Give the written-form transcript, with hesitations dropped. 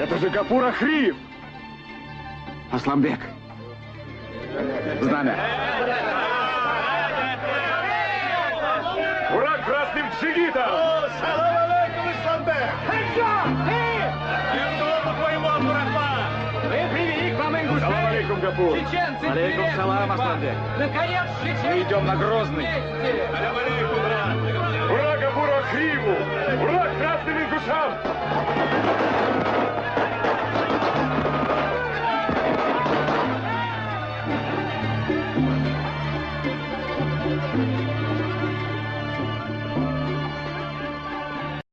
Это же Гапур Ахриев! Асламбек. Знамя. Ура красным джигитам! Салам алейкум, Исламбек! Вы привели к вам ингушей? Салам алейкум, Гапур! Чеченцы! Алейкум привет, салам, вам! Асламбек. Наконец, чеченцы! Мы идем на Грозный. вместе! Ура Гапуру Ахриеву! Ура красным ингушам!